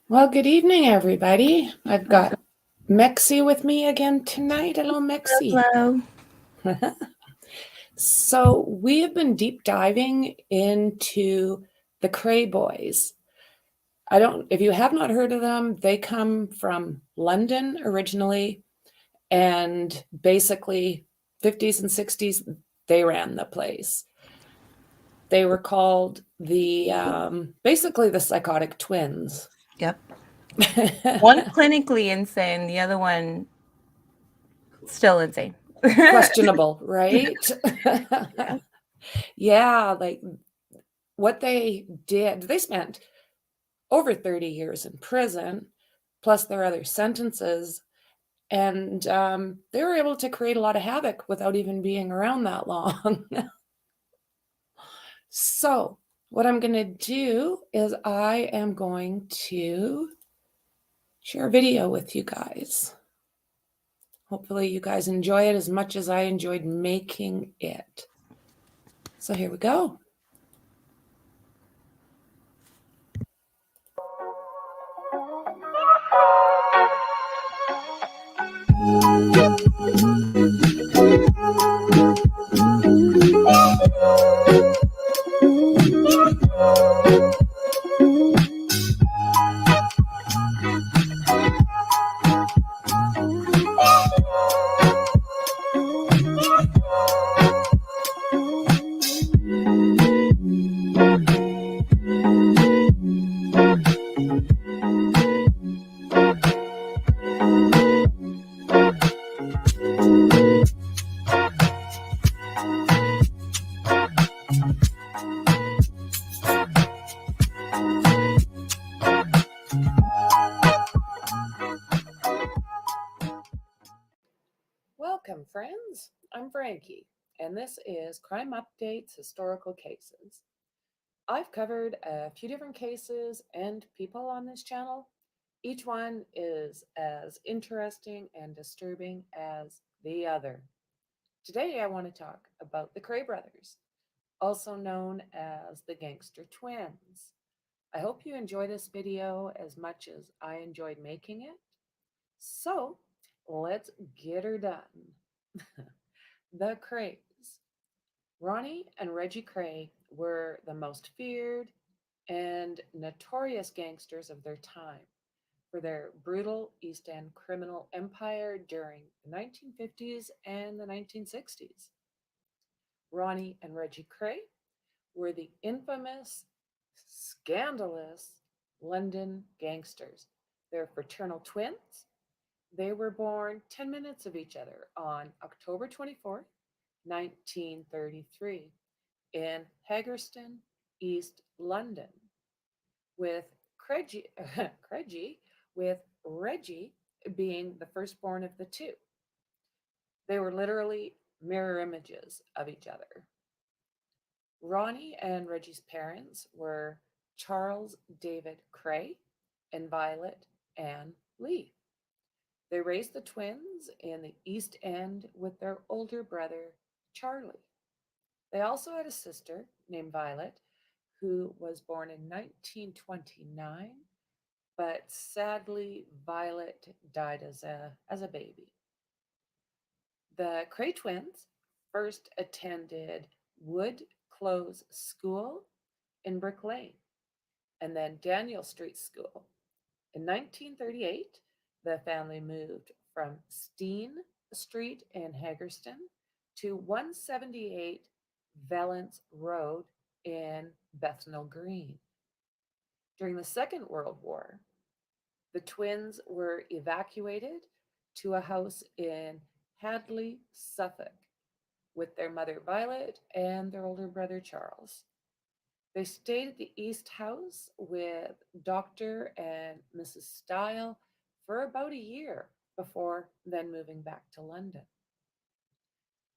Well, good evening, everybody. I've got Mexi with me again tonight. Hello, Mexi. Hello. So we have been deep diving into the Kray boys. If you have not heard of them, they come from London originally, and basically 50s and 60s, they ran the place. They were called basically the psychotic twins. Yep. One clinically insane, the other one still insane. Questionable, right? Yeah. Yeah, like what they did, they spent over 30 years in prison, plus their other sentences. And they were able to create a lot of havoc without even being around that long. So, what I'm going to do is I am going to share a video with you guys. Hopefully, you guys enjoy it as much as I enjoyed making it. So, here we go. Welcome, friends. I'm Franky, and this is Crime Updates Historical Cases. I've covered a few different cases and people on this channel. Each one is as interesting and disturbing as the other. Today, I want to talk about the Kray brothers, also known as the Gangster Twins. I hope you enjoy this video as much as I enjoyed making it. So, let's get her done. The Krays. Ronnie and Reggie Kray were the most feared and notorious gangsters of their time for their brutal East End criminal empire during the 1950s and the 1960s. Ronnie and Reggie Kray were the infamous, scandalous London gangsters. They're fraternal twins. They were born 10 minutes of each other on October 24th, 1933, in Haggerston, East London, with with Reggie being the firstborn of the two. They were literally mirror images of each other. Ronnie and Reggie's parents were Charles David Kray and Violet Ann Lee. They raised the twins in the East End with their older brother, Charlie. They also had a sister named Violet, who was born in 1929, but sadly, Violet died as a baby. The Kray twins first attended Wood Close School in Brick Lane and then Daniel Street School. In 1938, the family moved from Steen Street in Haggerston to 178 Valence Road in Bethnal Green. During the Second World War, the twins were evacuated to a house in Hadley, Suffolk, with their mother Violet and their older brother Charles. They stayed at the East House with Dr. and Mrs. Style for about a year before then moving back to London.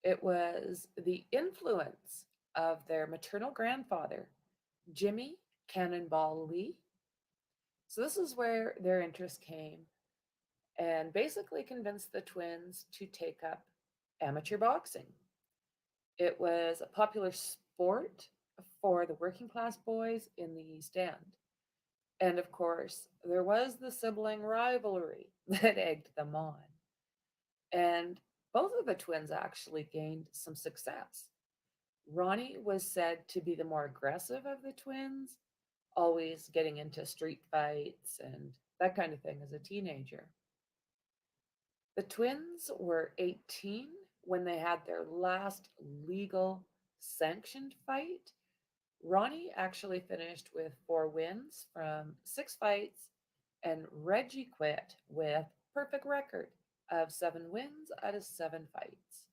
It was the influence of their maternal grandfather, Jimmy Cannonball Lee. So, this is where their interest came and basically convinced the twins to take up amateur boxing. It was a popular sport for the working class boys in the East End. And of course, there was the sibling rivalry that egged them on. And both of the twins actually gained some success. Ronnie was said to be the more aggressive of the twins, always getting into street fights and that kind of thing as a teenager. The twins were 18 when they had their last legal sanctioned fight. Ronnie actually finished with 4 wins from 6 fights, and Reggie quit with perfect record of 7 wins out of 7 fights.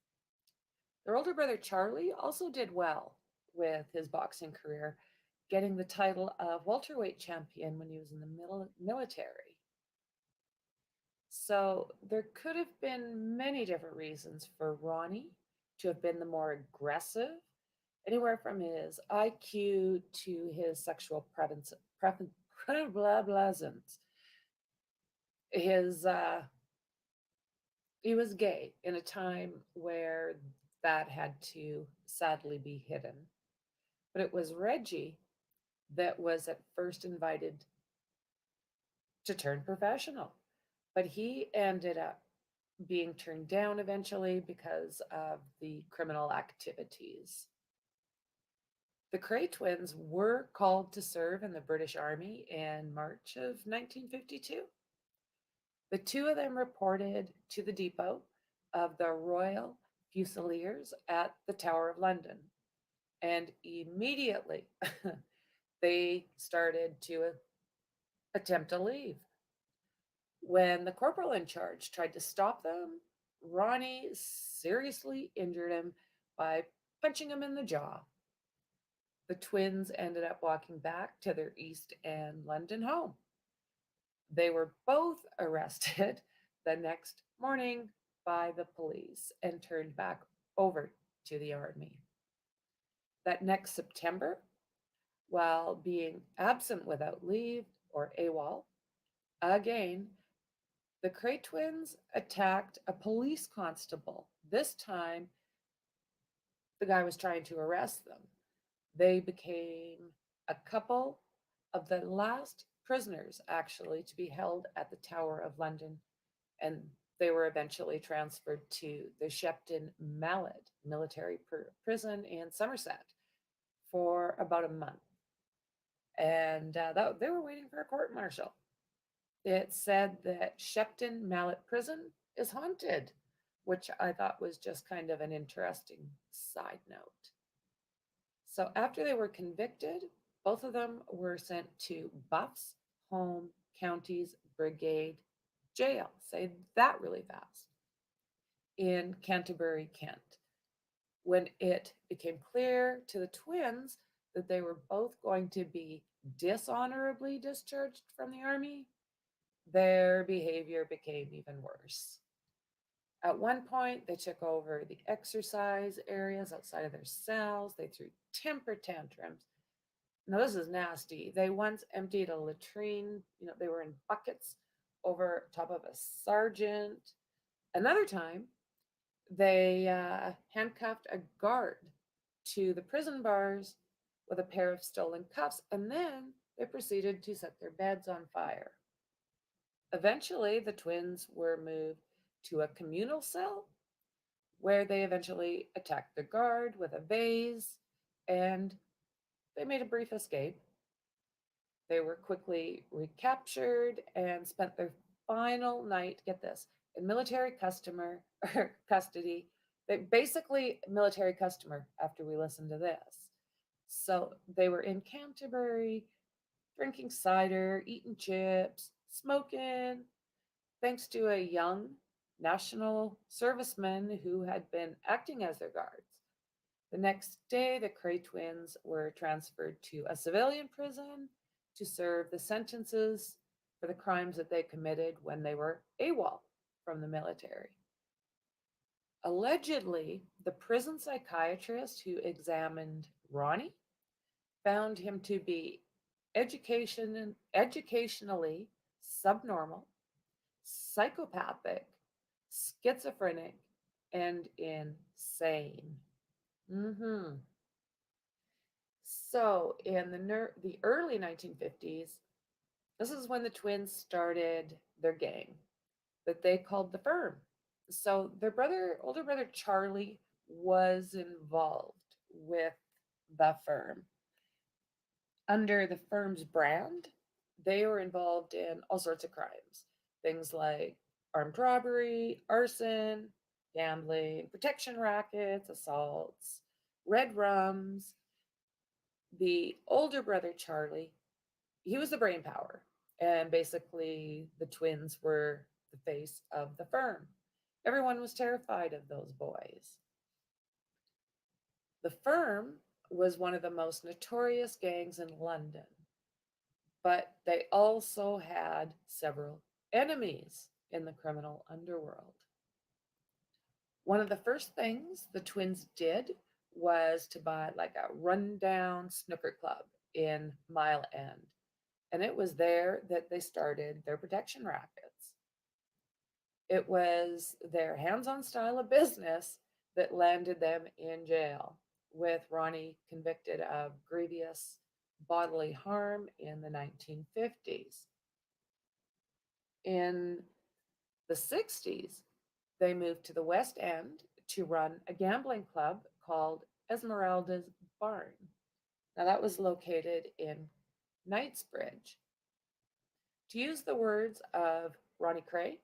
Their older brother Charlie also did well with his boxing career, getting the title of welterweight champion when he was in the military. So there could have been many different reasons for Ronnie to have been the more aggressive, anywhere from his IQ to his sexual prevalence. His he was gay in a time where that had to sadly be hidden. But it was Reggie that was at first invited to turn professional. But he ended up being turned down eventually because of the criminal activities. The Kray twins were called to serve in the British Army in March of 1952. The two of them reported to the depot of the Royal Fusiliers at the Tower of London, and immediately they started to attempt to leave. When the corporal in charge tried to stop them, Ronnie seriously injured him by punching him in the jaw. The twins ended up walking back to their East End London home. They were both arrested the next morning by the police and turned back over to the army. That next September, while being absent without leave or AWOL, again, the Kray twins attacked a police constable. This time, the guy was trying to arrest them. They became a couple of the last prisoners, actually, to be held at the Tower of London, and they were eventually transferred to the Shepton Mallet military prison in Somerset for about a month. And they were waiting for a court martial. It said that Shepton Mallet Prison is haunted, which I thought was just kind of an interesting side note. So after they were convicted, both of them were sent to Buffs Home Counties Brigade Jail. Say that really fast. In Canterbury, Kent. When it became clear to the twins that they were both going to be dishonorably discharged from the army, their behavior became even worse. At one point, they took over the exercise areas outside of their cells. They threw temper tantrums. Now, this is nasty. They once emptied a latrine, they were in buckets over top of a sergeant. Another time, they handcuffed a guard to the prison bars with a pair of stolen cuffs, and then they proceeded to set their beds on fire. Eventually, the twins were moved to a communal cell where they eventually attacked the guard with a vase, and they made a brief escape. They were quickly recaptured and spent their final night, get this, in military customer custody. They basically military customer after we listened to this. So they were in Canterbury, drinking cider, eating chips, smoking, thanks to a young national serviceman who had been acting as their guards. The next day, the Kray twins were transferred to a civilian prison to serve the sentences for the crimes that they committed when they were AWOL from the military. Allegedly, the prison psychiatrist who examined Ronnie found him to be educationally subnormal, psychopathic, schizophrenic, and insane. Mm-hmm. So in the early 1950s, This is when the twins started their gang that they called the Firm. So their older brother Charlie, was involved with the Firm. Under the Firm's brand, they were involved in all sorts of crimes. Things like armed robbery, arson, gambling, protection rackets, assaults, red rums. The older brother Charlie, he was the brain power. And basically, the twins were the face of the Firm. Everyone was terrified of those boys. The Firm was one of the most notorious gangs in London, but they also had several enemies in the criminal underworld. One of the first things the twins did was to buy like a rundown snooker club in Mile End. And it was there that they started their protection rackets. It was their hands on style of business that landed them in jail, with Ronnie convicted of grievous bodily harm in the 1950s. In the 60s, they moved to the West End to run a gambling club called Esmeralda's Barn. Now, that was located in Knightsbridge. To use the words of Ronnie Kray,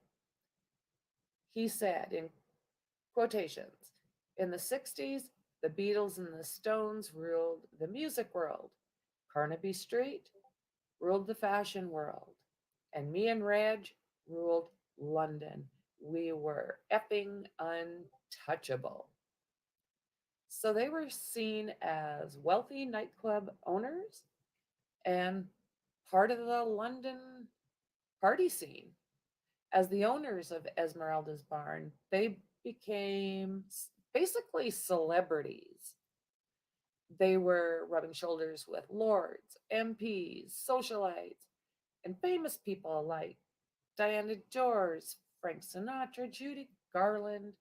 he said in quotations, in the 60s, the Beatles and the Stones ruled the music world. Carnaby Street ruled the fashion world. And me and Reg ruled London. We were effing untouchable. So they were seen as wealthy nightclub owners and part of the London party scene. As the owners of Esmeralda's Barn, they became basically celebrities. They were rubbing shoulders with lords, MPs, socialites, and famous people like Diana Dors, Frank Sinatra, Judy Garland,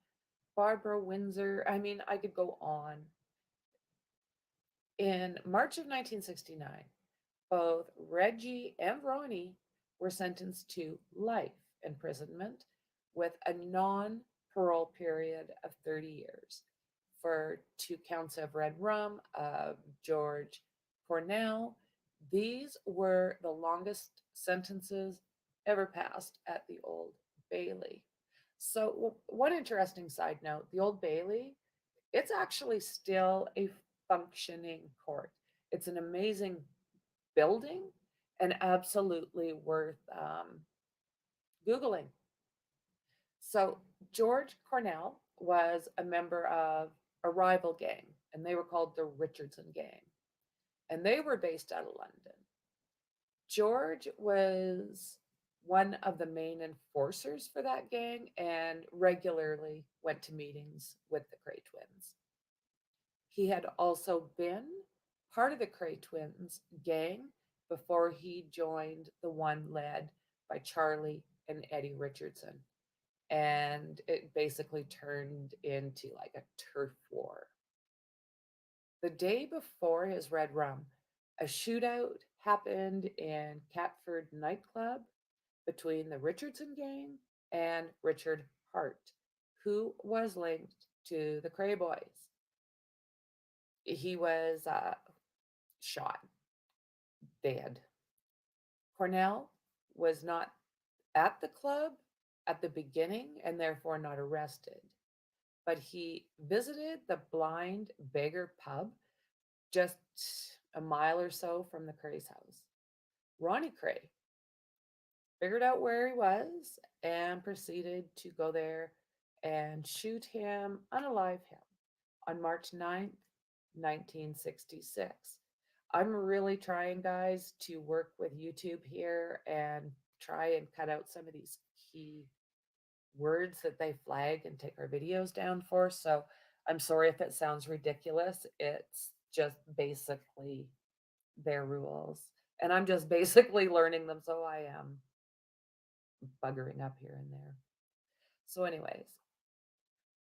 Barbara Windsor. I mean, I could go on. In March of 1969, both Reggie and Ronnie were sentenced to life imprisonment with a non parole period of 30 years for 2 counts of red rum of George Cornell. These were the longest sentences ever passed at the Old Bailey. So, one interesting side note, the Old Bailey, it's actually still a functioning court. It's an amazing building and absolutely worth Googling. So, George Cornell was a member of a rival gang, and they were called the Richardson Gang, and they were based out of London. George was one of the main enforcers for that gang and regularly went to meetings with the Kray Twins. He had also been part of the Kray Twins gang before he joined the one led by Charlie and Eddie Richardson. And it basically turned into like a turf war. The day before his Red Rum, a shootout happened in Catford nightclub between the Richardson gang and Richard Hart, who was linked to the Kray boys. He was shot dead. Cornell was not at the club at the beginning and therefore not arrested, but he visited the Blind Beggar pub just a mile or so from the Kray's house. Ronnie Kray figured out where he was and proceeded to go there and shoot him, unalive him, on March 9th, 1966. I'm really trying, guys, to work with YouTube here and try and cut out some of these key words that they flag and take our videos down for. So I'm sorry if it sounds ridiculous. It's just basically their rules. And I'm just basically learning them. So I am buggering up here and there. So, anyways,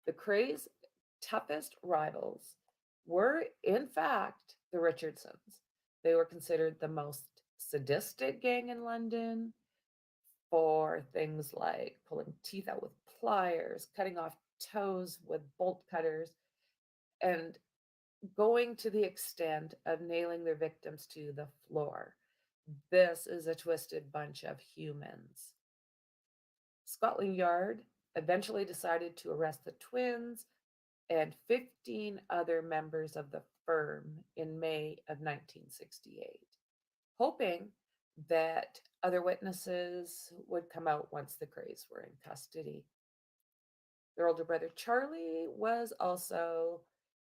the Krays' toughest rivals were, in fact, the Richardsons. They were considered the most sadistic gang in London for things like pulling teeth out with pliers, cutting off toes with bolt cutters, and going to the extent of nailing their victims to the floor. This is a twisted bunch of humans. Scotland Yard eventually decided to arrest the twins and 15 other members of the firm in May of 1968, hoping that other witnesses would come out once the Krays were in custody. Their older brother Charlie was also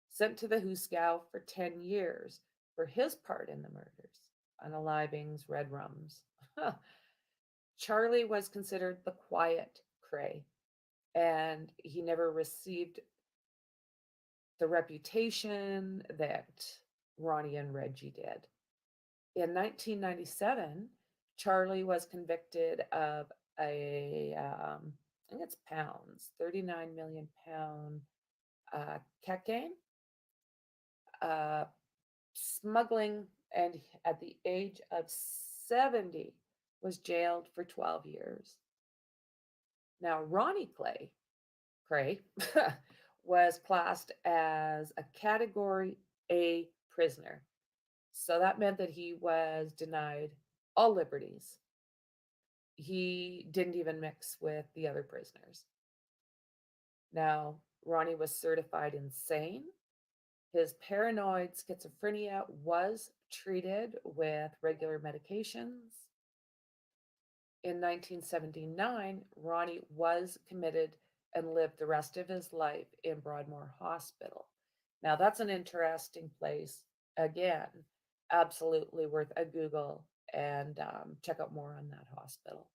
sent to the Hooskow for 10 years for his part in the murders, unalivings, red rums. Charlie was considered the quiet Kray, and he never received the reputation that Ronnie and Reggie did. In 1997, Charlie was convicted of I think it's pounds, 39 million pound cocaine, uh, smuggling, and at the age of 70 was jailed for 12 years. Now, Ronnie Kray was classed as a Category A prisoner. So that meant that he was denied all liberties. He didn't even mix with the other prisoners. Now, Ronnie was certified insane. His paranoid schizophrenia was treated with regular medications. In 1979, Ronnie was committed and lived the rest of his life in Broadmoor Hospital. Now, that's an interesting place. Again, absolutely worth a Google and check out more on that hospital.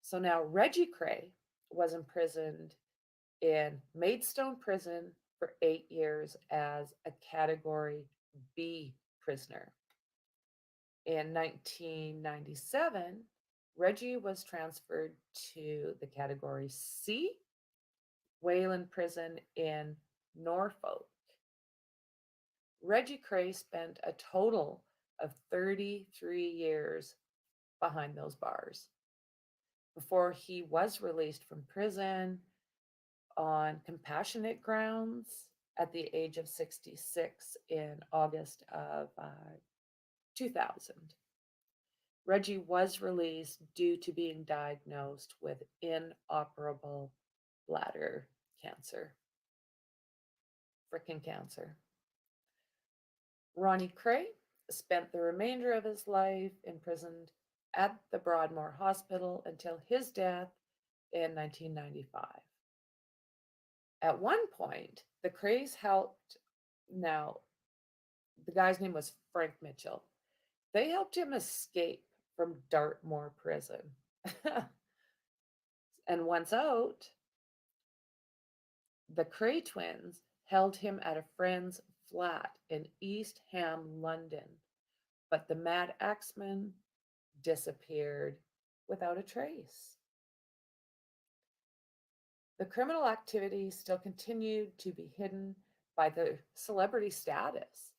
So now Reggie Kray was imprisoned in Maidstone Prison for 8 years as a Category B prisoner. In 1997, Reggie was transferred to the Category C Wayland Prison in Norfolk. Reggie Kray spent a total of 33 years behind those bars before he was released from prison on compassionate grounds at the age of 66 in August of 2000. Reggie was released due to being diagnosed with inoperable bladder cancer. Frickin' cancer. Ronnie Kray spent the remainder of his life imprisoned at the Broadmoor Hospital until his death in 1995. At one point, the Krays helped, now, the guy's name was Frank Mitchell. They helped him escape from Dartmoor Prison. And once out, the Kray Twins held him at a friend's flat in East Ham, London. But the Mad Axeman disappeared without a trace. The criminal activity still continued to be hidden by the celebrity status,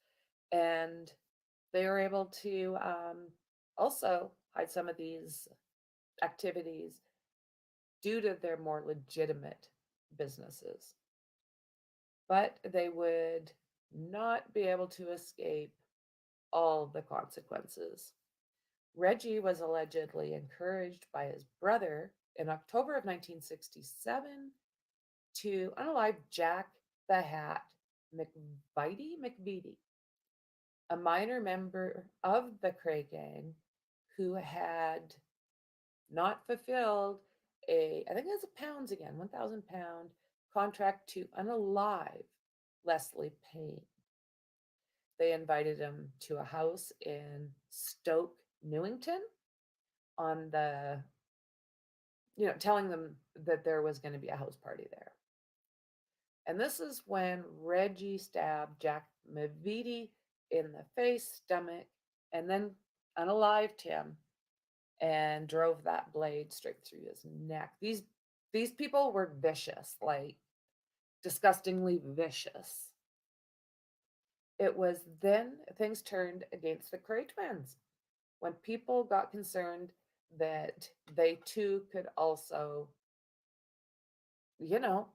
and they were able to also hide some of these activities due to their more legitimate businesses. But they would not be able to escape all the consequences. Reggie was allegedly encouraged by his brother in October of 1967 to unalive Jack the Hat McVitie, a minor member of the Kray gang who had not fulfilled I think it's pounds again, 1,000 pound contract to unalive Leslie Payne. They invited him to a house in Stoke Newington on the, telling them that there was going to be a house party there. And this is when Reggie stabbed Jack McVitie in the face, stomach, and then unalived him and drove that blade straight through his neck. These people were vicious, like disgustingly vicious. It was then things turned against the Kray twins. when people got concerned that they too could also, you know,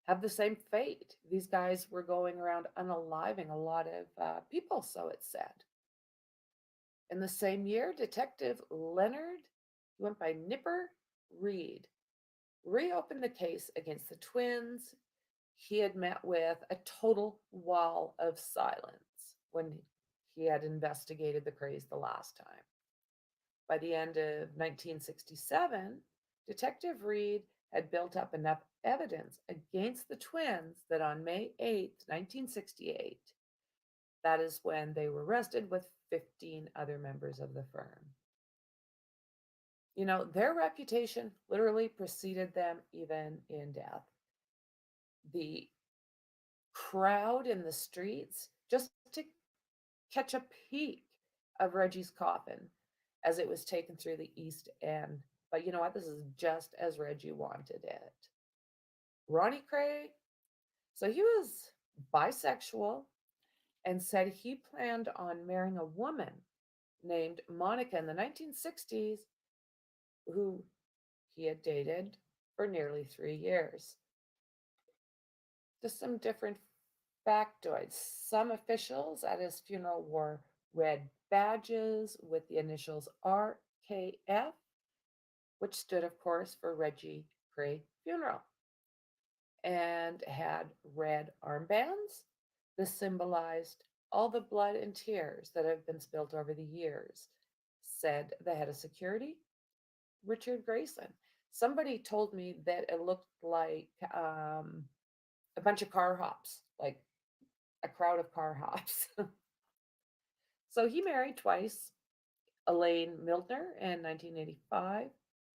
have the same fate. These guys were going around unaliving a lot of people, so it's said. In the same year, Detective Leonard, he went by Nipper Reed, reopened the case against the twins. He had met with a total wall of silence when he had investigated the Krays the last time. By the end of 1967, Detective Reed had built up enough evidence against the twins that on May 8th, 1968, that is when they were arrested with 15 other members of the firm. You know, their reputation literally preceded them even in death. The crowd in the streets just to catch a peek of Reggie's coffin as it was taken through the East End. But you know what? This is just as Reggie wanted it. Ronnie Kray, so he was bisexual and said he planned on marrying a woman named Monica in the 1960s who he had dated for nearly 3 years. Just some different factoids. Some officials at his funeral wore red badges with the initials RKF, which stood, of course, for Reggie Kray Funeral, and had red armbands. This symbolized all the blood and tears that have been spilled over the years, said the head of security, Richard Grayson. Somebody told me that it looked like a bunch of car hops, like a crowd of car hops. So he married twice, Elaine Milner in 1985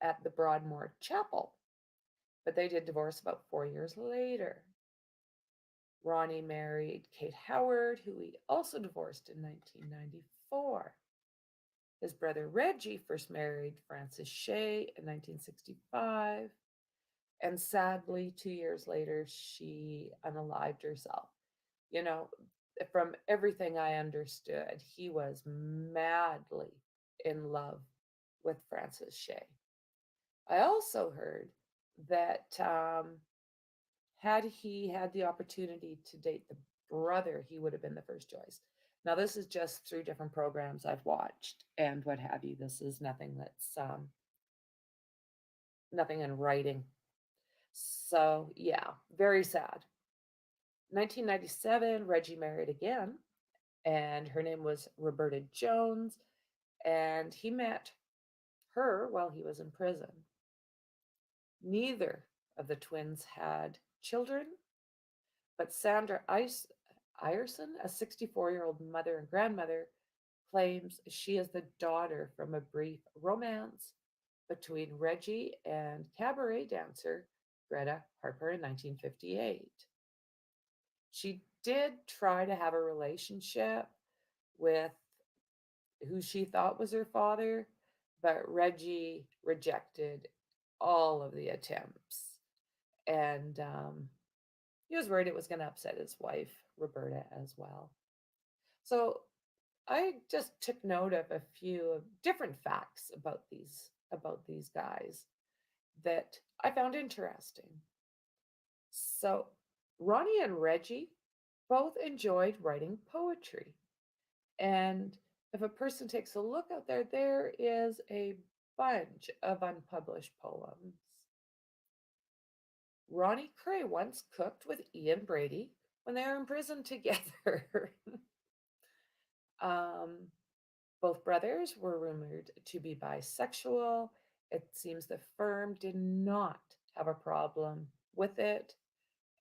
at the Broadmoor Chapel, but they did divorce about 4 years later. Ronnie married Kate Howard, who he also divorced in 1994. His brother Reggie first married Frances Shea in 1965, and sadly, 2 years later, she unalived herself. You know, from everything I understood, he was madly in love with Frances Shea. I also heard that had he had the opportunity to date the brother, he would have been the first choice. Now, this is just through different programs I've watched and what have you. This is nothing that's nothing in writing. So, yeah, very sad. 1997, Reggie married again, and her name was Roberta Jones, and he met her while he was in prison. Neither of the twins had children, but Sandra Ierson, a 64-year-old mother and grandmother, claims she is the daughter from a brief romance between Reggie and cabaret dancer Greta Harper in 1958. She did try to have a relationship with who she thought was her father, but Reggie rejected all of the attempts. And he was worried it was going to upset his wife, Roberta, as well. So I just took note of a few different facts about these guys that I found interesting. So Ronnie and Reggie both enjoyed writing poetry. And if a person takes a look out there, there is a bunch of unpublished poems. Ronnie Kray once cooked with Ian Brady when they were in prison together. Both brothers were rumored to be bisexual. It seems the firm did not have a problem with it.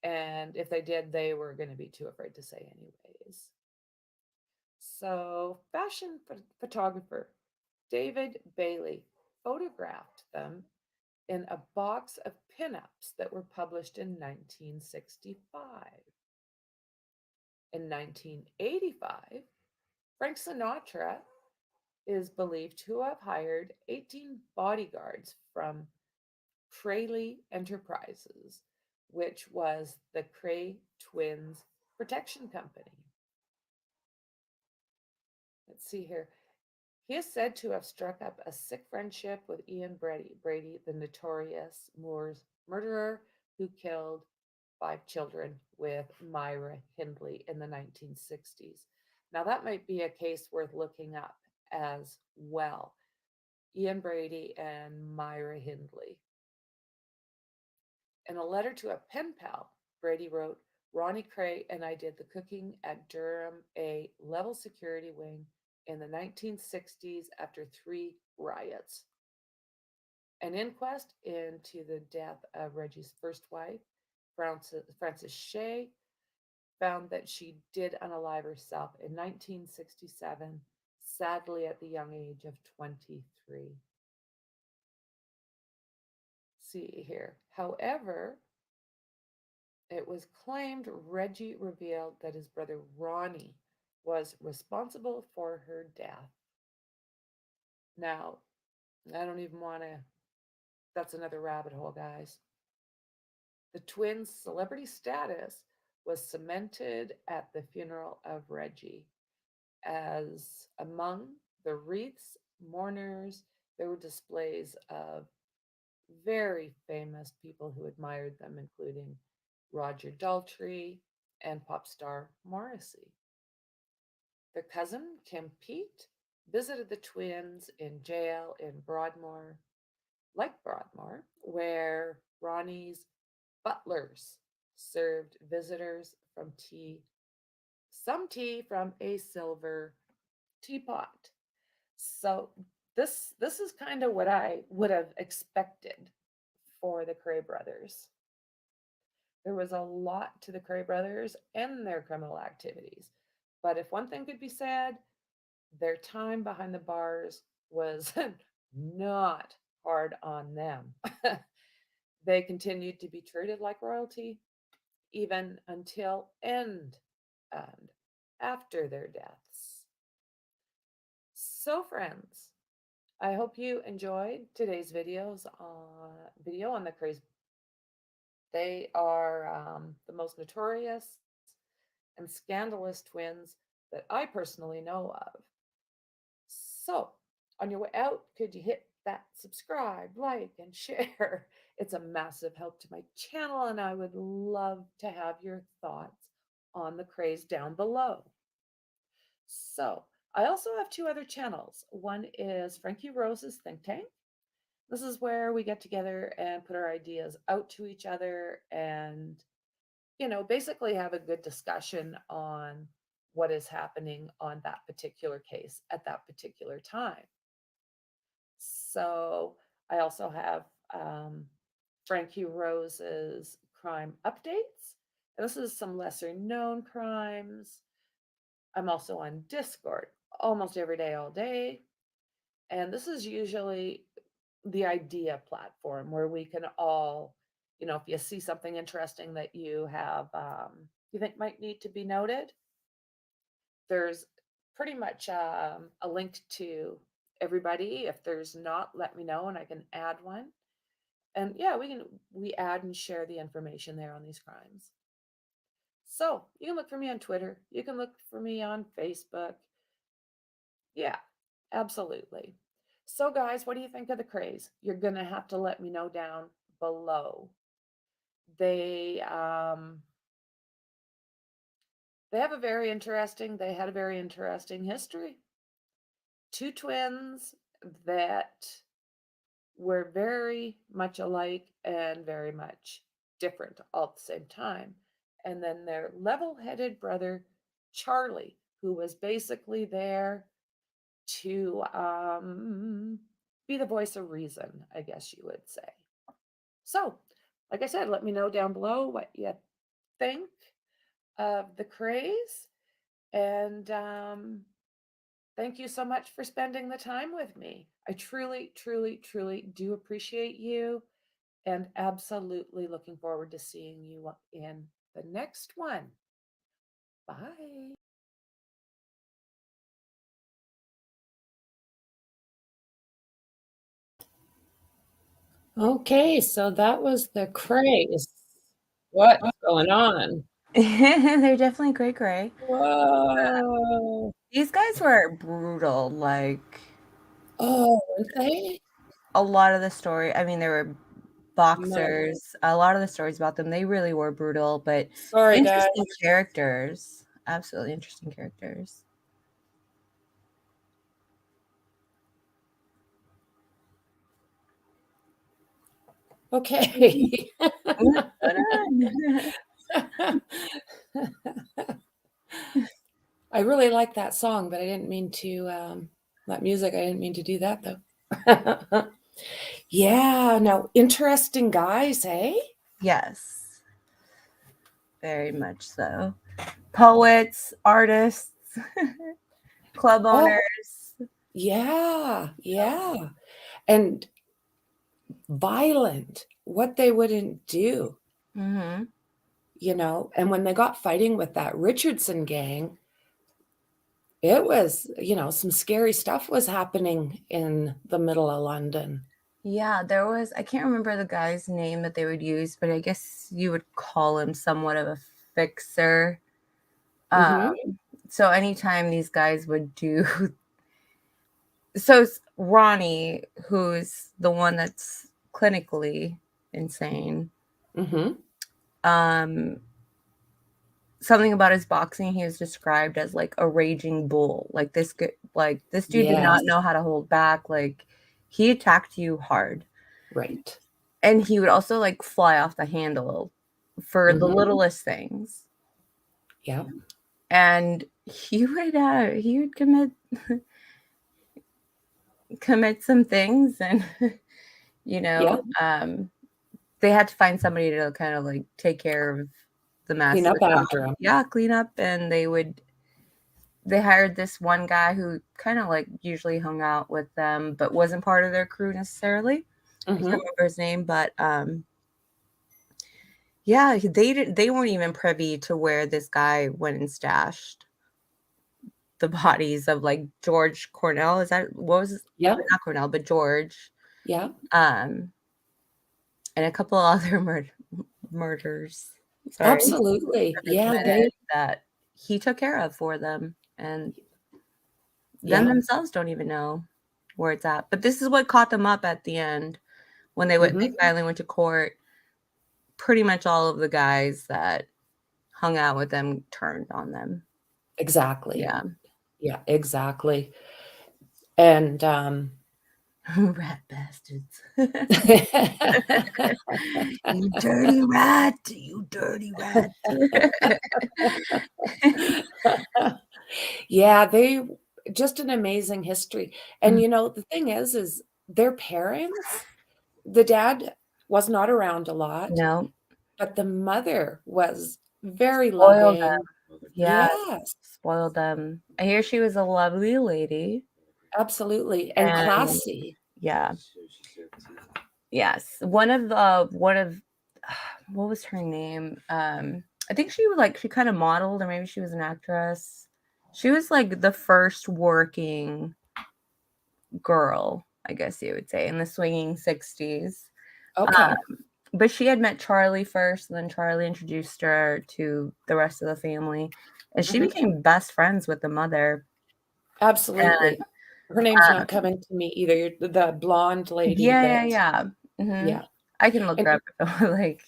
And if they did, they were going to be too afraid to say anyways. So, fashion photographer David Bailey photographed them in a box of pinups that were published in 1965. In 1985, Frank Sinatra is believed to have hired 18 bodyguards from Kray Enterprises, which was the Kray Twins protection company. Let's see here. He is said to have struck up a sick friendship with Ian Brady, the notorious Moors murderer who killed 5 children with Myra Hindley in the 1960s. Now, that might be a case worth looking up as well. Ian Brady and Myra Hindley. In a letter to a pen pal, Brady wrote, Ronnie Kray and I did the cooking at Durham, a level security wing in the 1960s after 3 riots. An inquest into the death of Reggie's first wife, Frances Shea, found that she did unalive herself in 1967, sadly at the young age of 23. See here. However, it was claimed Reggie revealed that his brother Ronnie was responsible for her death. Now, I don't even want to, that's another rabbit hole, guys. The twins' celebrity status was cemented at the funeral of Reggie, as among the wreaths, mourners, there were displays of very famous people who admired them, including Roger Daltrey and pop star Morrissey. Their cousin, Kim Pete, visited the twins in jail in Broadmoor, where Ronnie's butlers served visitors some tea from a silver teapot. So this is kind of what I would have expected for the Kray brothers. There was a lot to the Kray brothers and their criminal activities. But if one thing could be said, their time behind the bars was not hard on them. They continued to be treated like royalty even until and after their deaths. So, friends, I hope you enjoyed today's video on the Krays. They are the most notorious and scandalous twins that I personally know of. So, on your way out, could you hit that subscribe, like, and share? It's a massive help to my channel, and I would love to have your thoughts on the Krays down below. So, I also have 2 other channels. One is Frankyrose's Think Tank. This is where we get together and put our ideas out to each other and, basically have a good discussion on what is happening on that particular case at that particular time. So I also have Frankyrose's crime updates. And this is some lesser known crimes. I'm also on Discord almost every day, all day. And this is usually the idea platform where we can all, if you see something interesting that you have, you think might need to be noted, there's pretty much a link to everybody. If there's not, let me know and I can add one. And yeah, we add and share the information there on these crimes. So you can look for me on Twitter. You can look for me on Facebook. Yeah, absolutely. So guys, what do you think of the Krays? You're going to have to let me know down below. They had a very interesting history. 2 twins that were very much alike and very much different all at the same time. And then their level-headed brother, Charlie, who was basically there to be the voice of reason, I guess you would say. So, like I said, let me know down below what you think of the Krays. And thank you so much for spending the time with me. I truly, truly, truly do appreciate you and absolutely looking forward to seeing you in the next one. Bye. Okay, so that was the Krays. What's going on? They're definitely cray cray. Whoa. These guys were brutal. Like, Oh, weren't they? A lot of the story, I mean, there were No. boxers, a lot of the stories about them, they really were brutal, but Sorry, guys. interesting characters. Absolutely interesting characters. Okay. What's going on? I really like that song, but I didn't mean to, that music, I didn't mean to do that though. Yeah, no, interesting guys, eh? Yes, very much so. Poets, artists, club Oh, owners. yeah, yeah. And violent, what they wouldn't do, Mm-hmm. and when they got fighting with that Richardson gang, it was, some scary stuff was happening in the middle of London. Yeah, there was, I can't remember the guy's name that they would use, but I guess you would call him somewhat of a fixer. Mm-hmm. So anytime these guys would do, so it's Ronnie, who's the one that's clinically insane. Mm-hmm. Something about his boxing, he was described as like a raging bull. Like this dude did not Yes. know how to hold back. Like he attacked you hard. Right. And he would also like fly off the handle for the Mm-hmm. littlest things. Yeah. And he would commit some things, and Yeah. they had to find somebody to kind of like take care of the mess. Clean up after him. Yeah, clean up. And they hired this one guy who kind of like usually hung out with them, but wasn't part of their crew necessarily. I can't Mm-hmm. remember his name, but yeah, they weren't even privy to where this guy went and stashed the bodies of like George Cornell. Is that what was Yeah. not Cornell, but George, Yeah. and a couple other murders. Sorry, Absolutely. that Yeah. committed that he took care of for them, and them Yeah. themselves don't even know where it's at. But this is what caught them up at the end when they Mm-hmm. finally went to court. Pretty much all of the guys that hung out with them turned on them. Exactly. Yeah. Yeah, exactly. And Rat bastards. You dirty rat. You dirty rat. yeah, they just an amazing history. And Mm. the thing is their parents, the dad was not around a lot, No. but the mother was very Spoiled loving. them. Yeah. Yes, Spoiled them. I hear she was a lovely lady. absolutely. And And classy. yeah. Yes. One of what was her name? I think she kind of modeled, or maybe she was an actress. She was like the first working girl, I guess you would say, in the swinging 60s. Okay. But she had met Charlie first, and then Charlie introduced her to the rest of the family. And she Mhm. became best friends with the mother. And Absolutely. Her name's not coming to me either. The blonde lady yeah. yeah. I can look And her up like,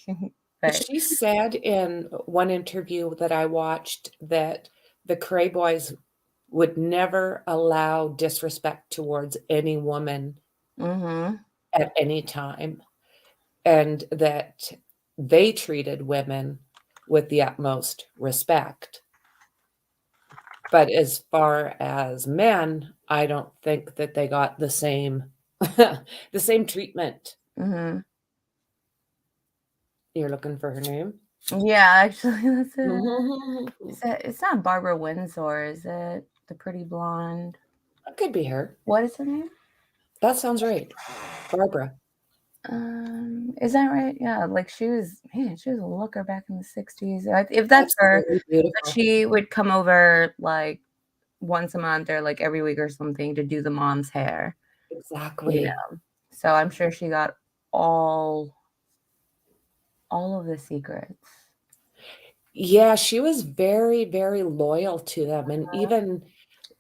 but she said in one interview that I watched that the Kray boys would never allow disrespect towards any woman mhm. at any time, and that they treated women with the utmost respect. But as far as men, I don't think that they got the same the same treatment. Mhm. You're looking for her name? Yeah, actually, that's it. Mhm. It's not Barbara Windsor, is it? The pretty blonde. That could be her. What is her name? That sounds right. Barbara. Is that right? Yeah, like she was a looker back in the 60s. If that's her, Absolutely but beautiful. she would come over like once a month or like every week or something to do the mom's hair, you Exactly. know. So I'm sure she got all of the secrets. Yeah, she was very, very loyal to them, and even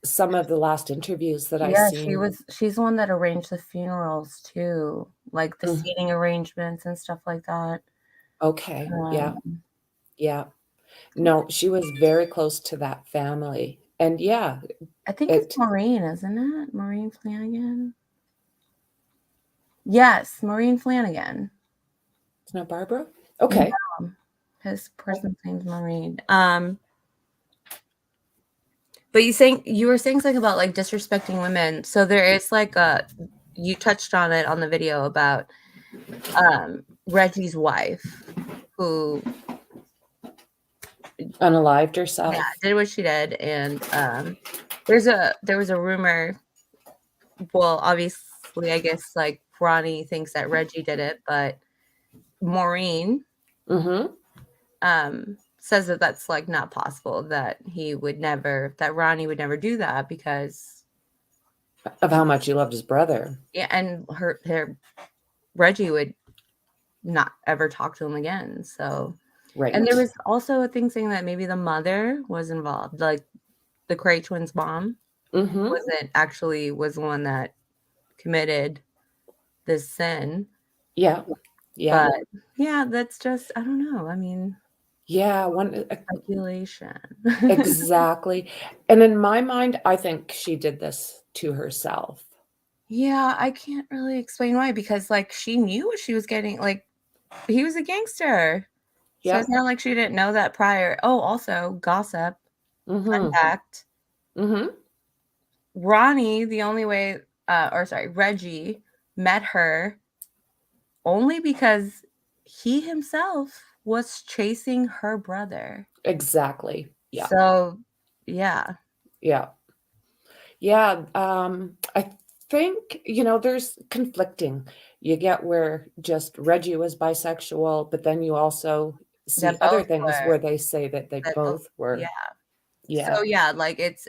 some of the last interviews that I Yeah, seen. she's the one that arranged the funerals too, like the Mhm. seating arrangements and stuff like that. Okay, yeah, Um, yeah. No, she was very close to that family, and yeah, I think it's it Maureen, isn't it? Maureen Flanagan? Yes, Maureen Flanagan. it's not Barbara? Yeah, Okay. his person's name's Maureen. But you were saying something about like disrespecting women. So there is like you touched on it on the video about Reggie's wife who Unalived herself. did what she did, and there was a rumor. Well, obviously, I guess like Ronnie thinks that Reggie did it, but Maureen Mhm. says that that's like not possible. That Ronnie would never do that because Of how much he loved his brother. yeah, and her Reggie would not ever talk to him again. So, and Right. there was also a thing saying that maybe the mother was involved, like the Kray Twins' mom Mhm. was the one that committed this sin. Yeah. Yeah. But yeah, that's just I don't know. I mean, Yeah, speculation. exactly. And in my mind, I think she did this to herself. Yeah, I can't really explain why because like she knew what she was getting. Like he was a gangster. So it's Yep. not like she didn't know that prior. Oh, also gossip. Fun Mhm. fact. Mhm. Ronnie, the only way Reggie met her only because he himself was chasing her brother. Exactly. Yeah. So yeah. Yeah. Yeah, I think, there's conflicting. You get where just Reggie was bisexual, but then you also see That other both things were where they say that they that both both yeah. were. So Yeah. yeah, like it's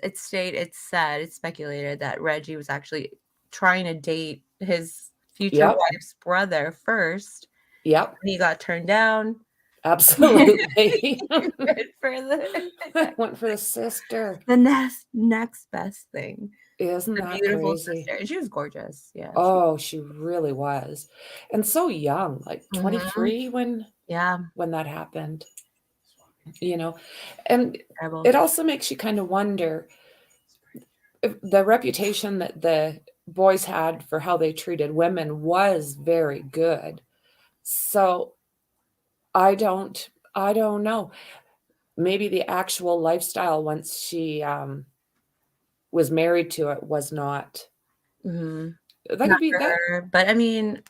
speculated that Reggie was actually trying to date his future Yep. wife's brother first, Yep. and he got turned down. Absolutely. He went for Went for the sister. the next best thing. Isn't The that beautiful crazy? sister, and she was gorgeous. Yeah, Oh, she really was. And so young, like mhm, 23 yeah, when that happened, you know. And terrible. it also makes you kind of wonder the reputation that the boys had for how they treated women was very good. So I don't know. Maybe the actual lifestyle once she was married to it was not. Mhm. That Not could be for that. her, but I mean,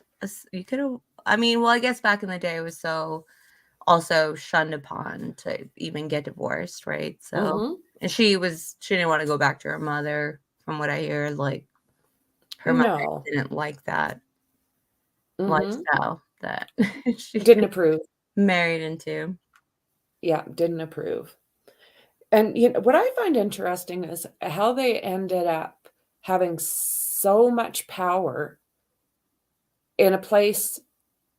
you could've I mean, well, I guess back in the day, it was so also shunned upon to even get divorced, right? So Hmm. and she didn't wanna go back to her mother, from what I hear, like, her mother No. didn't like that Hmm. lifestyle that she Didn't approve. married into. Yeah, didn't approve. And what I find interesting is how they ended up having so much power in a place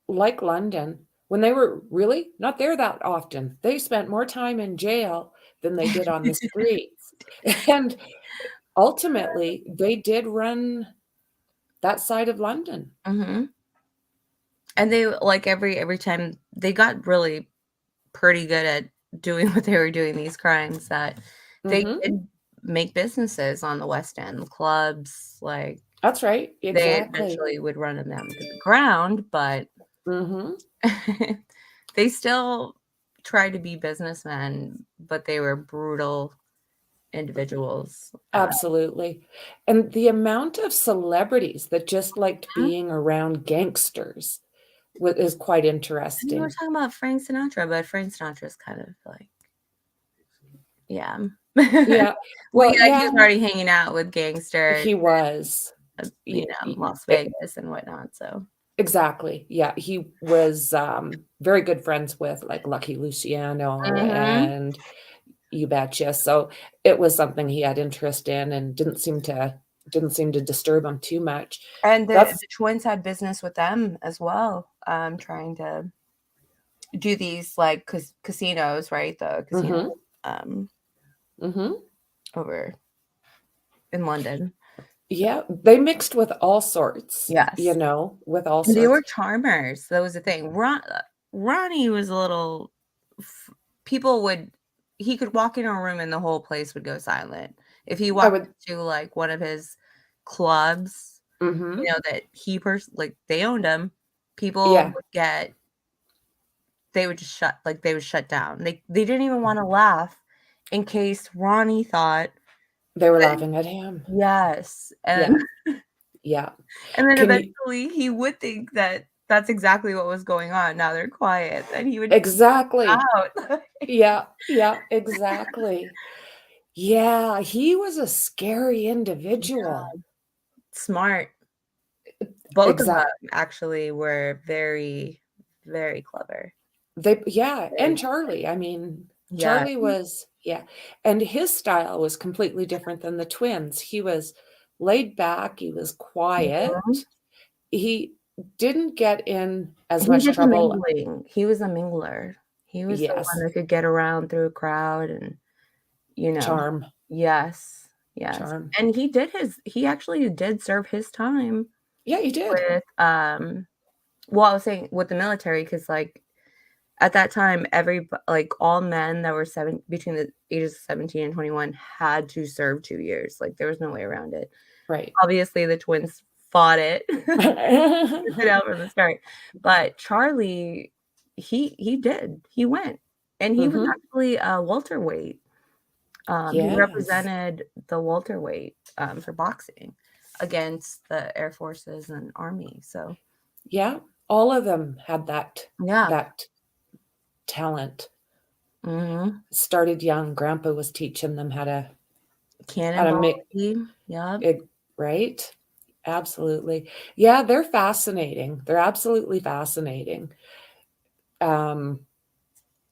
like London, when they were really not there that often. They spent more time in jail than they did on the streets. And ultimately, they did run that side of London. Mhm. And they like, every time they got really pretty good at doing what they were doing, these crimes, that they Mhm. did make businesses on the West End, clubs, like, That's right. they Exactly. eventually would run them to the ground, but Mhm. they still tried to be businessmen, but they were brutal individuals. Absolutely. And the amount of celebrities that just liked Mhm. being around gangsters is quite I mean, we're interesting. talking about Frank Sinatra, but Frank Sinatra's kind of like yeah. Yeah. Well, Well, yeah, he yeah, was already hanging out with gangsters, he was. Y y Las Vegas and whatnot, so Exactly, yeah, he was, very good friends with, like, Lucky Luciano mhm. and You Betcha, so it was something he had interest in and didn't seem to disturb him too much. And That's the twins had business with them as well, trying to do these, like, casinos, right? The casino, Mhm, um, mhm. over in London. Yeah, they mixed with all sorts, Yes. with all And they were sorts. charmers. That was the thing. Ronnie was a little people would he could walk in a room and the whole place would go silent. If he I walked would into like one of his clubs, mhm. that he like they owned him, people Yeah, would they would just they would shut down. They didn't even want to laugh in case Ronnie thought they were that laughing at him. yes. Yeah, And yeah. and then Can you eventually he would think that that's exactly what was going on. Now they're quiet. Then he would exactly. out. Yeah, yeah, exactly. Yeah, he was a scary individual. Smart. Both of them Exact actually were very, very clever. yeah, Very and Charlie, I mean, yeah. Charlie was yeah, and his style was completely different than the twins. He was laid back, he was Mhm. quiet. He didn't get in as He much did the trouble. mingling. He was a mingler. He was the one Yes, that could get around through a crowd and, you know charm, yes, yes. charm. And he actually did serve his time Yeah, he did. with, well, I was saying with the military because like, at that time, all men that were between the ages of 17 and 21 had to serve 2 years, like, there was no way around it. Right. Obviously, the twins fought it, it out from the start, but Charlie, he did, he went, and he was Mhm. actually a welterweight. He Yes. represented the welterweight, for boxing against the Air Forces and Army, so Yeah, all of them had yeah. that talent. Mhm. Started young, grandpa was teaching them how to Cannonball make yep. it right? Absolutely. Yeah, they're fascinating. They're absolutely fascinating. Um,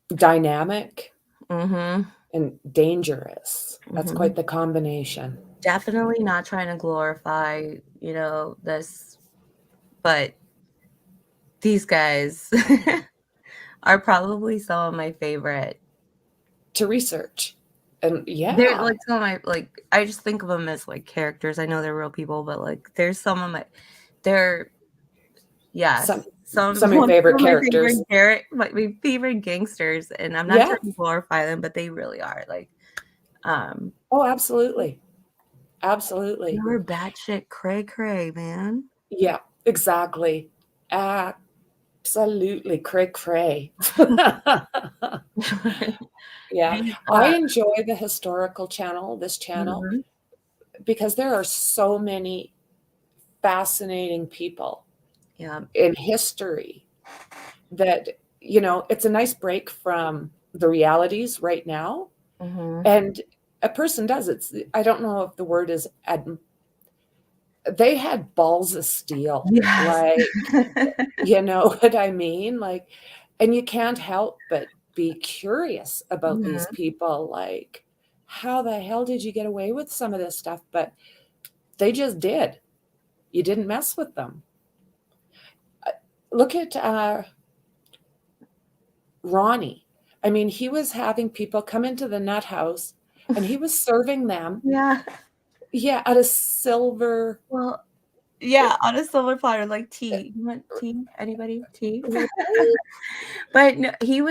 dynamic Mhm, and dangerous. That's mhm. quite the combination. Definitely not trying to glorify, this, but these guys are probably some of my favorite. To research. And They're, yeah, like, some of my I just think of them as, like, characters. I know they're real people, but, like, there's some of my they're some yes, some of your some favorite of my characters. my favorite gangsters, and I'm not Yeah. trying to glorify them, but they really are, um, Oh, absolutely. they Absolutely. were batshit cray, man. Yeah, exactly. Absolutely, cray. Yeah, They I enjoy the historical this channel, mhm, because there are so many fascinating people yeah, in history that, it's a nice break from the realities right now. mhm. And a person does I don't know if the word is they had balls of steel. Yes. Like, you know what I mean? Like, and you can't help but be curious about these Mhm. people. Like, how the hell did you get away with some of this stuff? But they just did. You didn't mess with them. Look at Ronnie. I mean, he was having people come into the nut house and he was serving them, Yeah. yeah, at a silver. Well, yeah, on a silver platter, like tea. You want tea? Anybody? Tea? Right? But no, he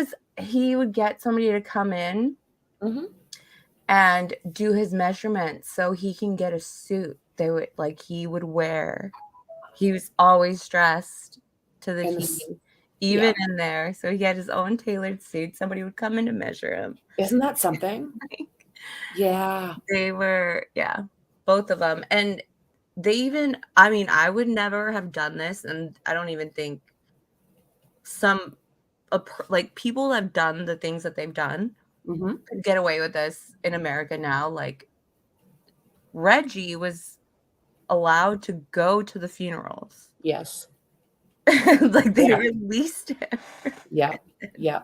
would get somebody to come in Mhm. and do his measurements so he can get a suit. He would wear. He was always dressed to the And T, this, even yeah, in there. So he had his own tailored suit. Somebody would come in to measure him. isn't that something? Yeah. They were yeah, both of them, and they even I mean, I would never have done this, and I don't even think some people that have done the things that they've done Hmm. could get away with this in America now, like, Reggie was allowed to go to the funerals. Yes. Like, they Yeah. released him. Yeah. Yeah.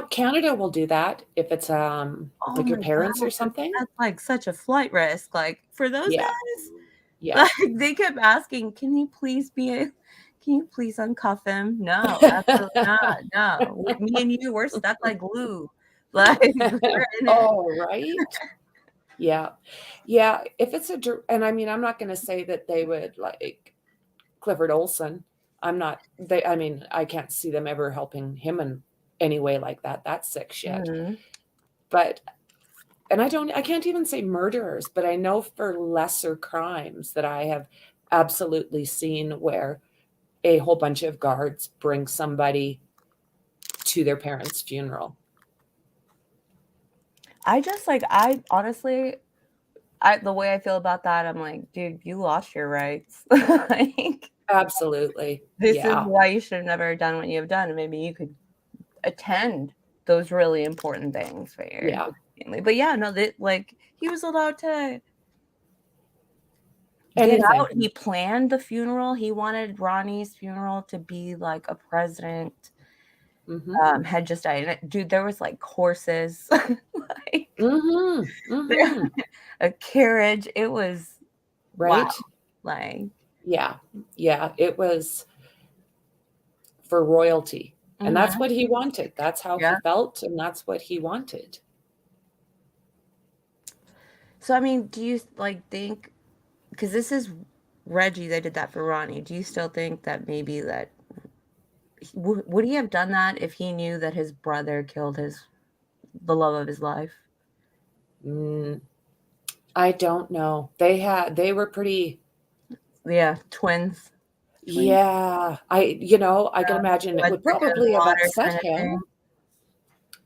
Canada will do that if it's Oh like your my parents or god, something. that's, like, such a flight risk, like, for those Yeah. guys, Yeah. like, they kept asking, can you please uncuff him?" "No, absolutely not, no, me and you, we're stuck like glue, like, we're in it." Oh, right? Yeah. Yeah, if it's and I mean, I'm not gonna say that they would like Clifford Olson. I mean, I can't see them ever helping him in any way like that. That's sick shit. Mhm. But and I can't even say murderers, but I know for lesser crimes that I have absolutely seen where a whole bunch of guards bring somebody to their parents' funeral. I honestly, the way I feel about that, I'm like, dude, you lost your rights. Like, Absolutely. this is Yeah. why you should have never done what you have done. And maybe you could attend those really important things for your Yeah. family. But yeah, no, that like he was allowed to get Anything. out. He planned the funeral. He wanted Ronnie's funeral to be like a president had just died. And dude, there was like horses, like a carriage. It was wow. Right? Like, Yeah. Yeah. It was for royalty. And that's what he wanted. That's how he felt, and that's what he wanted. So, I mean, do you like think, because this is Reggie, they did that for Ronnie. Do you still think that maybe that would he have done that if he knew that his brother killed the love of his life? I don't know. They were pretty. Yeah, twins. Yeah, I can imagine it would probably have upset him.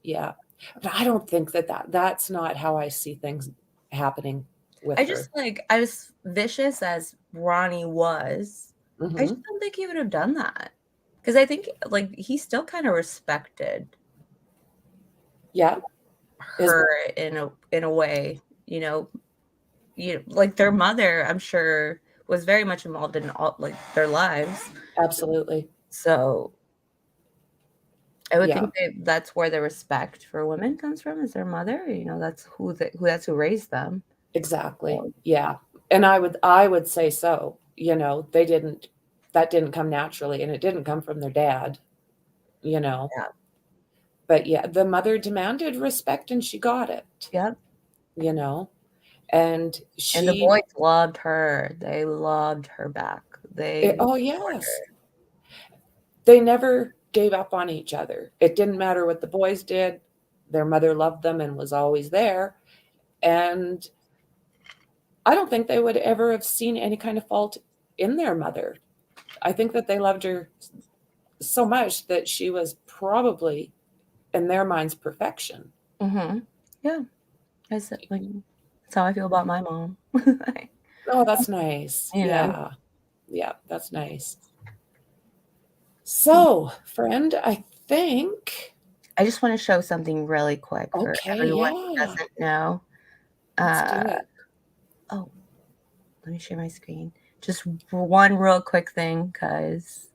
Yeah, but I don't think that's not how I see things happening with her. I was vicious as Ronnie was. I just don't think he would have done that. Because I think like he still kind of respected her in a way, like their mother, I'm sure, was very much involved in all like their lives. Absolutely. So I would think that's where the respect for women comes from, is their mother. That's who raised them. Exactly. Yeah. And I would say so. That didn't come naturally, and it didn't come from their dad. Yeah. But yeah, the mother demanded respect, and she got it. Yep. And the boys loved her. They loved her back. Oh yes. They never gave up on each other. It didn't matter what the boys did. Their mother loved them and was always there. And I don't think they would ever have seen any kind of fault in their mother. I think that they loved her so much that she was probably, in their minds, perfection. Yeah. That's how I feel about my mom. Oh, that's nice. Yeah. Yeah, that's nice. So, friend, I think I just want to show something really quick for everyone who doesn't know. Let's do it. Oh, let me share my screen. Just one real quick thing, because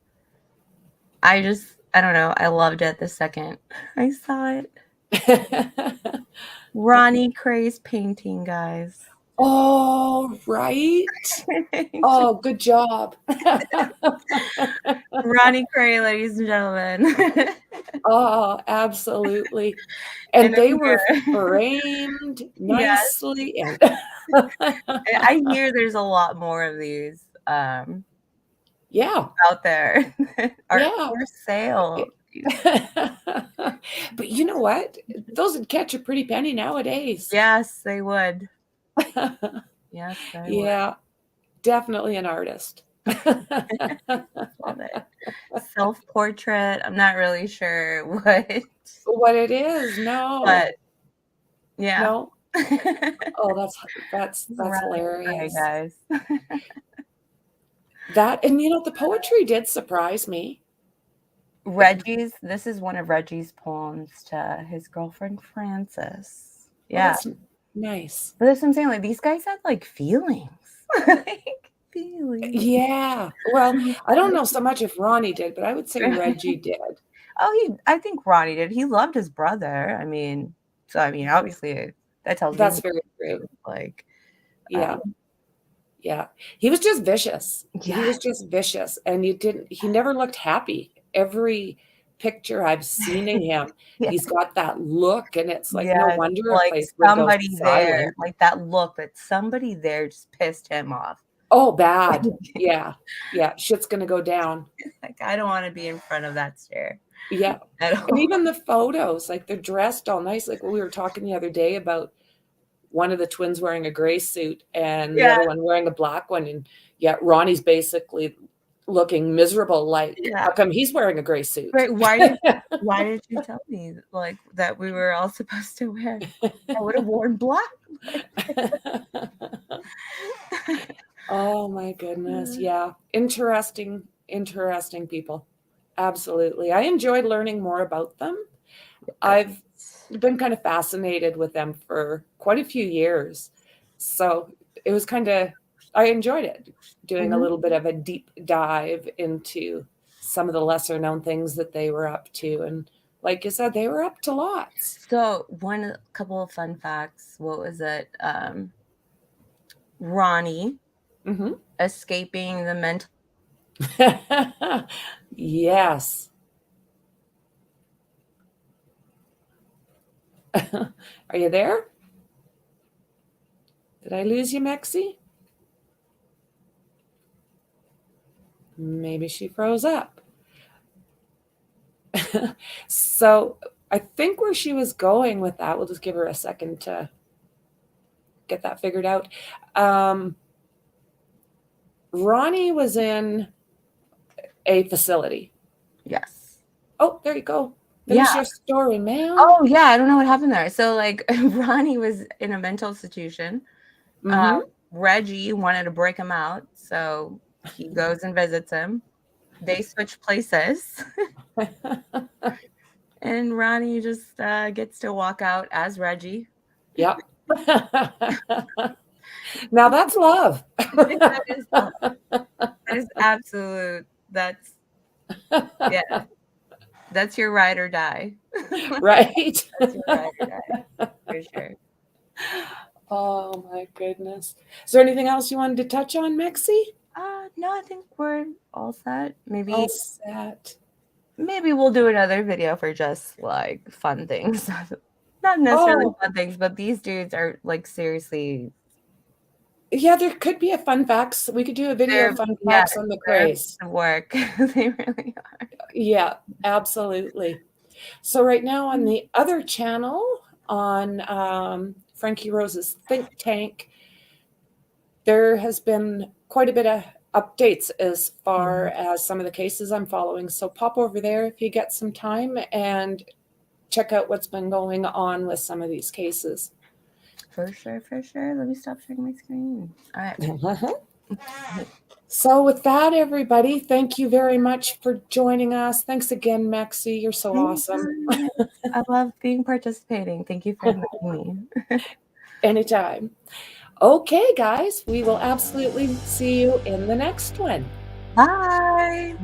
I don't know. I loved it the second I saw it. Ronnie Krays painting, guys. Oh, right. Oh, good job. Ronnie Kray, ladies and gentlemen. Oh, absolutely. And they were framed nicely. Yes. I hear there's a lot more of these out there. For sale. But you know what? Those would catch a pretty penny nowadays. Yes, they would. Yes, they would. Definitely an artist. Love it. Self-portrait. I'm not really sure what it is. No. But yeah. No. Oh, that's hilarious. Guys. And the poetry did surprise me. This is one of Reggie's poems to his girlfriend Frances. Yeah. Oh, that's nice. But that's what I'm saying. Like, these guys had like feelings. Feelings. Yeah. Well, I don't know so much if Ronnie did, but I would say Reggie did. Oh, I think Ronnie did. He loved his brother. Obviously that tells me that's very true. Like, yeah. He was just vicious. He was just vicious, and he never looked happy. Every picture I've seen of him. Yeah. He's got that look, and it's like, no Yes, wonder a like place would go somebody there, silent. like that look that somebody there just pissed him off. Oh, bad. Yeah. Yeah. Shit's gonna go down. Like, I don't want to be in front of that stair. Yeah. At all. And even the photos, like they're dressed all nice. Like we were talking the other day about one of the twins wearing a gray suit and the other one wearing a black one. And yet Ronnie's basically looking miserable. Like, how come he's wearing a gray suit? Right. Why did you tell me like that we were all supposed to wear? I would have worn black. Oh my goodness. Yeah. Interesting people. Absolutely. I enjoyed learning more about them. I've been kind of fascinated with them for quite a few years. So it was I enjoyed it, doing a little bit of a deep dive into some of the lesser known things that they were up to. And like you said, they were up to lots. So a couple of fun facts. What was it? Ronnie escaping the mental. Yes. Are you there? Did I lose you, Mexi? Maybe she froze up. So I think where she was going with that, we'll just give her a second to get that figured out. Ronnie was in a facility. Yes. Oh, there you go. Finish your story, man. Oh, yeah. I don't know what happened there. So, like, Ronnie was in a mental institution. Reggie wanted to break him out. So he goes and visits him. They switch places. And Ronnie just gets to walk out as Reggie. Yep. Now that's love. That is love. That is absolute. That's your ride or die. Right. That's your ride or die, for sure. Oh my goodness. Is there anything else you wanted to touch on, Mexi? No, I think we're all set. Maybe all set. Maybe we'll do another video for just like fun things. Not necessarily fun things, but these dudes are like seriously. Yeah, there could be a fun facts. We could do a video of fun facts on the Krays. Work. They really are. Yeah, absolutely. So right now on the other channel on Frankyrose's Think Tank, there has been quite a bit of updates as far as some of the cases I'm following. So pop over there if you get some time and check out what's been going on with some of these cases. For sure. Let me stop sharing my screen. All right. So with that, everybody, thank you very much for joining us. Thanks again, Mexi. You're so awesome. I love participating. Thank you for inviting me. Anytime. Okay, guys, we will absolutely see you in the next one. Bye.